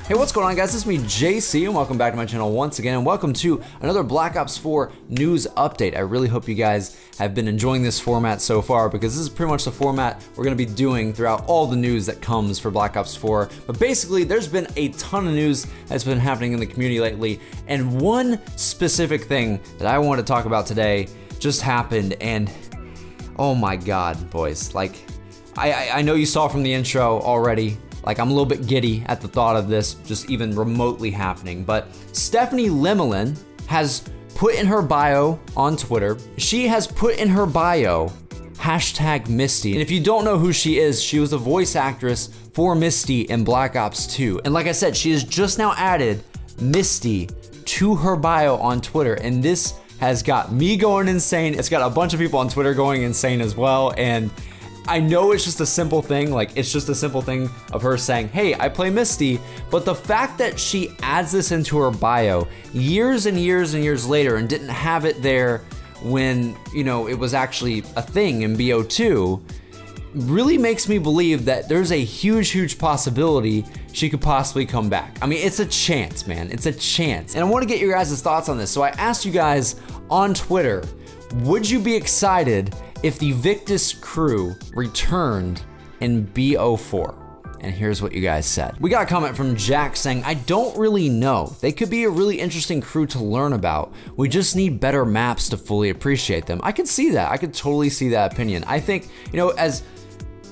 Hey, what's going on, guys? This is me, JC, and welcome back to my channel once again, and welcome to another Black Ops 4 news update. I really hope you guys have been enjoying this format so far, because this is pretty much the format we're going to be doing throughout all the news that comes for Black Ops 4. But basically, there's been a ton of news that's been happening in the community lately, and one specific thing that I want to talk about today just happened, and oh my god, boys. Like, I know you saw from the intro already. Like, I'm a little bit giddy at the thought of this just even remotely happening, but Stephanie Lemelin has put in her bio on Twitter, she has put in her bio #Misty. And if you don't know who she is, she was the voice actress for Misty in Black Ops 2. And like I said, she has just now added Misty to her bio on Twitter, and this has got me going insane. It's got a bunch of people on Twitter going insane as well, and I know it's just a simple thing, like it's just a simple thing of her saying, hey, I play Misty, but the fact that she adds this into her bio years and years and years later and didn't have it there when, you know, it was actually a thing in BO2 really makes me believe that there's a huge possibility she could possibly come back. I mean, it's a chance, man, it's a chance. And I want to get your guys' thoughts on this. So I asked you guys on Twitter, would you be excited if the Victus crew returned in BO4? And here's what you guys said. We got a comment from Jack saying, I don't really know. They could be a really interesting crew to learn about. We just need better maps to fully appreciate them. I could see that. I could totally see that opinion. I think, you know, as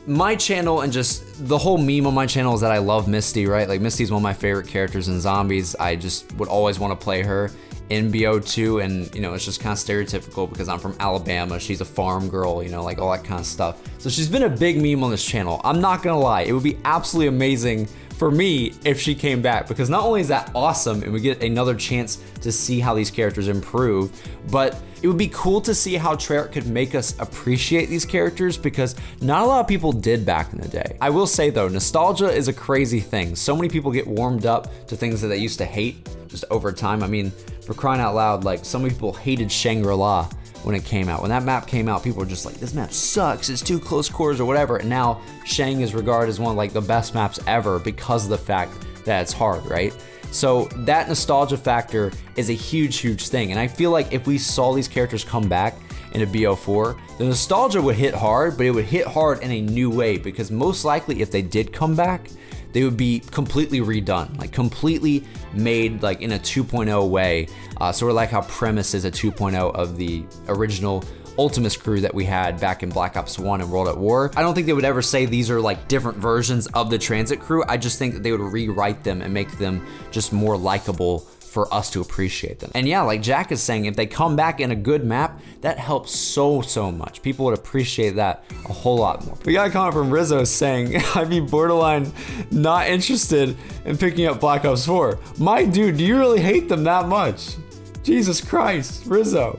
my channel and just the whole meme on my channel is that I love Misty, right? Like, Misty's one of my favorite characters in Zombies. I just would always want to play her in BO2, and you know, it's just kind of stereotypical because I'm from Alabama, she's a farm girl, you know, like all that kind of stuff. So she's been a big meme on this channel. I'm not gonna lie, it would be absolutely amazing for me if she came back, because not only is that awesome and we get another chance to see how these characters improve, but it would be cool to see how Treyarch could make us appreciate these characters, because not a lot of people did back in the day. I will say though, nostalgia is a crazy thing. So many people get warmed up to things that they used to hate just over time. I mean, for crying out loud, like, so many people hated Shangri-La when it came out. When that map came out, people were just like, this map sucks, it's too close quarters or whatever, and now Shang is regarded as one of like the best maps ever because of the fact that it's hard, right? So that nostalgia factor is a huge thing, and I feel like if we saw these characters come back into BO4, the nostalgia would hit hard, but it would hit hard in a new way, because most likely if they did come back, they would be completely redone, like completely made like in a 2.0 way, sort of like how Premise is a 2.0 of the original Ultimus crew that we had back in Black Ops 1 and World at War. I don't think they would ever say these are like different versions of the Transit crew. I just think that they would rewrite them and make them just more likable for us to appreciate them. And yeah, like Jack is saying, if they come back in a good map, that helps so much. People would appreciate that a whole lot more. We got a comment from Rizzo saying, I'd be borderline not interested in picking up Black Ops 4. My dude, do you really hate them that much? Jesus Christ, Rizzo,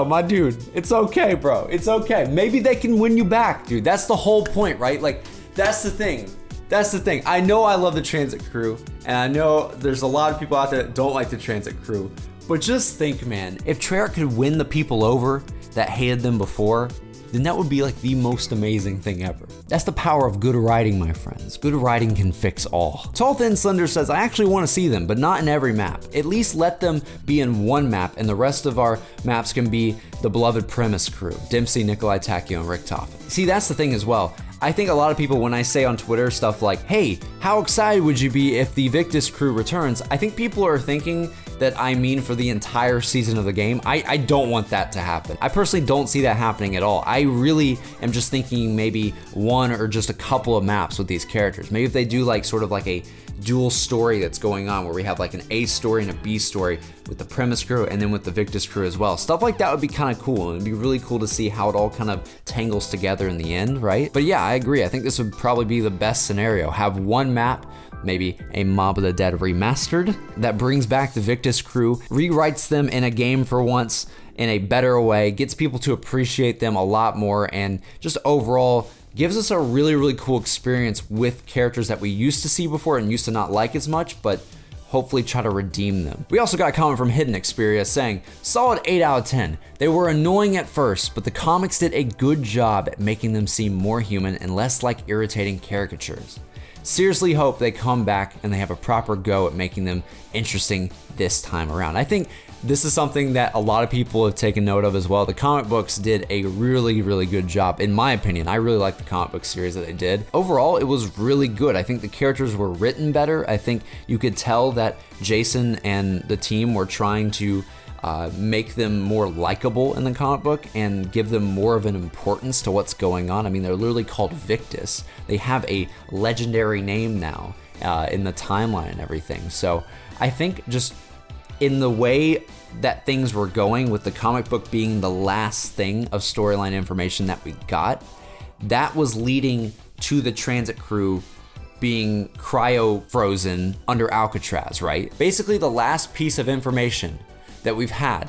my dude, it's okay, bro, it's okay. Maybe they can win you back, dude. That's the whole point, right? Like, that's the thing. That's the thing. I know I love the Transit crew, and I know there's a lot of people out there that don't like the Transit crew, but just think, man, if Treyarch could win the people over that hated them before, then that would be like the most amazing thing ever. That's the power of good writing, my friends. Good writing can fix all. Tall Thin Slender says, I actually want to see them, but not in every map. At least let them be in one map, and the rest of our maps can be the beloved Premise crew, Dempsey, Nikolai Takio, and Rick Toffin. See, that's the thing as well. I think a lot of people, when I say on Twitter stuff like, hey, how excited would you be if the Victus crew returns? I think people are thinking that I mean for the entire season of the game. I don't want that to happen. I personally don't see that happening at all. I really am just thinking maybe one or just a couple of maps with these characters. Maybe if they do like sort of like a dual story that's going on where we have like an A story and a B story with the Premise crew and then with the Victus crew as well. Stuff like that would be kind of cool, and it'd be really cool to see how it all kind of tangles together in the end, right? But yeah, I agree. I think this would probably be the best scenario. Have one map, maybe a Mob of the Dead remastered, that brings back the Victus crew, rewrites them in a game for once in a better way, gets people to appreciate them a lot more, and just overall gives us a really cool experience with characters that we used to see before and used to not like as much, but hopefully try to redeem them. We also got a comment from Hidden Xperia saying, solid 8 out of 10. They were annoying at first, but the comics did a good job at making them seem more human and less like irritating caricatures. seriously hope they come back and they have a proper go at making them interesting this time around. I think this is something that a lot of people have taken note of as well. The comic books did a really, really good job, in my opinion. I really like the comic book series that they did. Overall, it was really good. I think the characters were written better. I think you could tell that Jason and the team were trying to make them more likable in the comic book and give them more of an importance to what's going on. I mean, they're literally called Victus. They have a legendary name now in the timeline and everything. So I think just in the way that things were going, with the comic book being the last thing of storyline information that we got, that was leading to the transit crew being cryo-frozen under Alcatraz, right? Basically, the last piece of information that we've had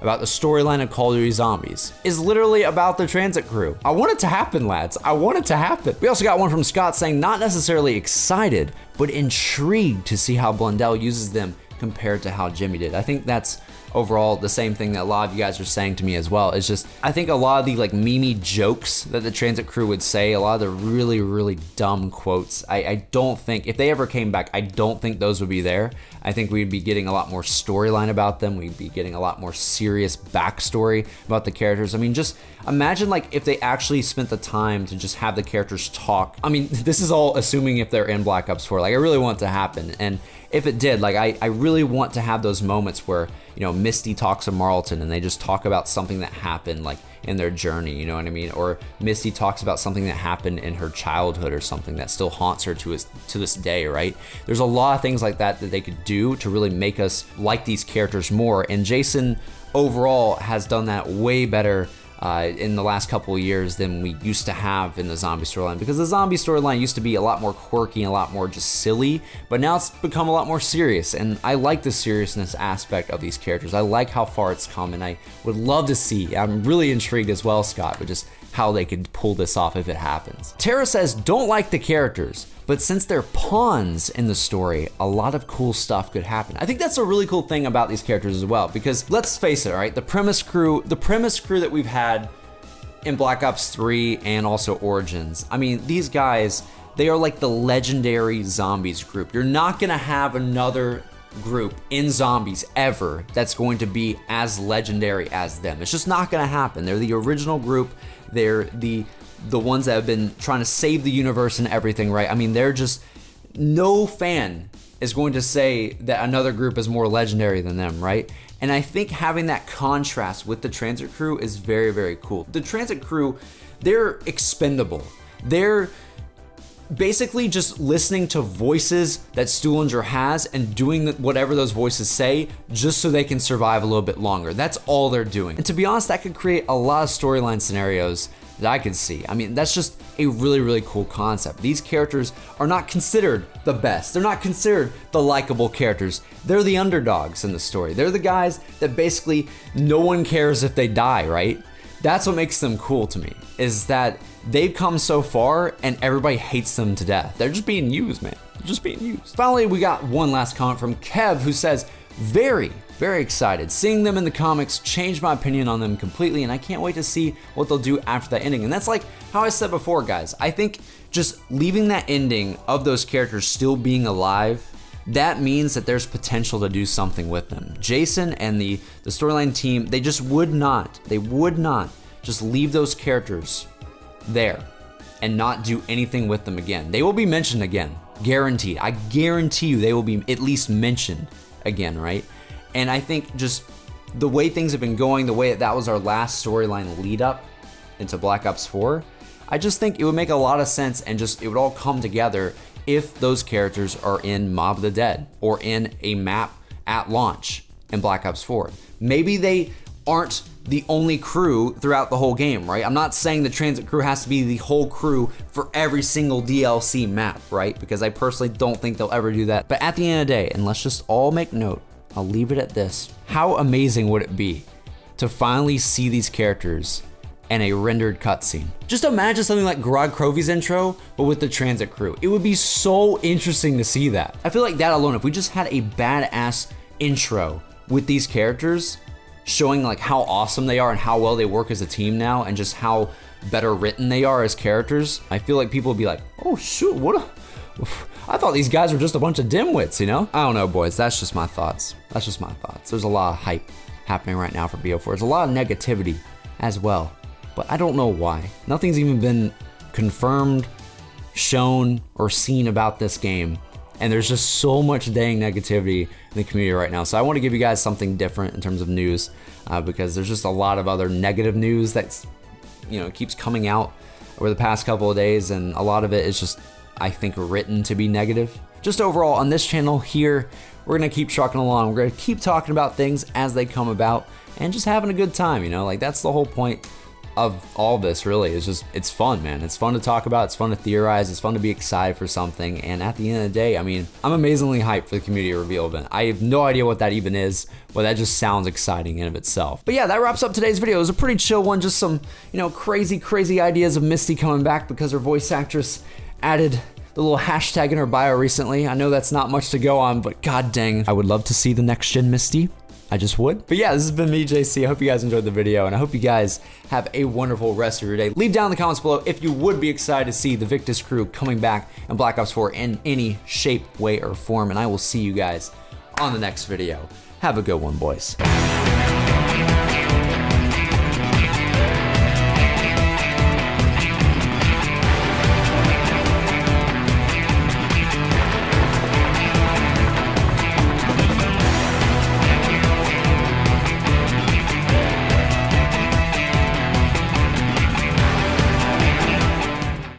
about the storyline of Call of Duty Zombies is literally about the transit crew. I want it to happen, lads. I want it to happen. We also got one from Scott saying not necessarily excited, but intrigued to see how Blundell uses them compared to how Jimmy did. I think that's overall the same thing that a lot of you guys are saying to me as well. It's just, I think a lot of the like meme jokes that the transit crew would say, a lot of the really, really dumb quotes, I don't think, if they ever came back, I don't think those would be there. I think we'd be getting a lot more storyline about them. We'd be getting a lot more serious backstory about the characters. I mean, just imagine like if they actually spent the time to just have the characters talk. I mean, this is all assuming if they're in Black Ops 4. Like, I really want it to happen. And if it did, like, I really want to have those moments where, you know, Misty talks to Marlton and they just talk about something that happened, like, in their journey, you know what I mean? Or Misty talks about something that happened in her childhood or something that still haunts her to this day, right? There's a lot of things like that that they could do to really make us like these characters more, and Jason overall has done that way better in the last couple of years than we used to have in the zombie storyline, because the zombie storyline used to be a lot more quirky and a lot more just silly, but now it's become a lot more serious, and I like the seriousness aspect of these characters. I like how far it's come, and I would love to see, I'm really intrigued as well, Scott, but just how they could pull this off if it happens. Tara says, don't like the characters, but since they're pawns in the story, a lot of cool stuff could happen. I think that's a really cool thing about these characters as well, because let's face it, all right, the premise crew that we've had in Black Ops 3 and also Origins, I mean, these guys, they are like the legendary zombies group. You're not gonna have another group in zombies ever that's going to be as legendary as them. It's just not gonna happen. They're the original group. They're the ones that have been trying to save the universe and everything, right? I mean, they're just, no fan is going to say that another group is more legendary than them, right? And I think having that contrast with the transit crew is very, very cool. The transit crew, they're expendable. They're basically just listening to voices that Stuhlinger has and doing whatever those voices say just so they can survive a little bit longer. That's all they're doing. And to be honest, that could create a lot of storyline scenarios that I could see. I mean, that's just a really, really cool concept. These characters are not considered the best. They're not considered the likable characters. They're the underdogs in the story. They're the guys that basically no one cares if they die, right? That's what makes them cool to me, is that they've come so far and everybody hates them to death. They're just being used, man. They're just being used. Finally, we got one last comment from Kev, who says, very, very excited. Seeing them in the comics changed my opinion on them completely, and I can't wait to see what they'll do after that ending. And that's like how I said before, guys. I think just leaving that ending of those characters still being alive, that means that there's potential to do something with them. Jason and the storyline team, they just would not just leave those characters there and not do anything with them again. They will be mentioned again, guaranteed. I guarantee you they will be at least mentioned again, right? And I think just the way things have been going, the way that was our last storyline lead up into Black Ops 4, I just think it would make a lot of sense, and just it would all come together if those characters are in Mob of the Dead or in a map at launch in Black Ops 4. Maybe they aren't the only crew throughout the whole game, right? I'm not saying the transit crew has to be the whole crew for every single DLC map, right? Because I personally don't think they'll ever do that. But at the end of the day, and let's just all make note, I'll leave it at this. How amazing would it be to finally see these characters in a rendered cutscene? Just imagine something like Grog Krovi's intro, but with the transit crew. It would be so interesting to see that. I feel like that alone, if we just had a badass intro with these characters, showing like how awesome they are and how well they work as a team now, and just how better written they are as characters, I feel like people would be like, oh shoot, what I thought these guys were just a bunch of dimwits, you know? I don't know, boys. That's just my thoughts. That's just my thoughts. There's a lot of hype happening right now for BO4. There's a lot of negativity as well, but I don't know why. Nothing's even been confirmed, shown, or seen about this game, and there's just so much dang negativity in the community right now. So I want to give you guys something different in terms of news, because there's just a lot of other negative news that's, you know, keeps coming out over the past couple of days, and a lot of it is just, I think, written to be negative. Just overall on this channel here, we're gonna keep trucking along. We're gonna keep talking about things as they come about and just having a good time, you know? Like, that's the whole point of all this, really. It's just, it's fun, man. It's fun to talk about, it's fun to theorize, it's fun to be excited for something, and at the end of the day, I mean, I'm amazingly hyped for the community reveal event. I have no idea what that even is, but that just sounds exciting in of itself. But yeah, that wraps up today's video. It was a pretty chill one, just some, you know, crazy ideas of Misty coming back because her voice actress added the little hashtag in her bio recently. I know that's not much to go on, but god dang, I would love to see the next gen Misty. I just would. But yeah, this has been me, JC. I hope you guys enjoyed the video, and I hope you guys have a wonderful rest of your day. Leave down in the comments below if you would be excited to see the Victus crew coming back in Black Ops 4 in any shape, way, or form, and I will see you guys on the next video. Have a good one, boys.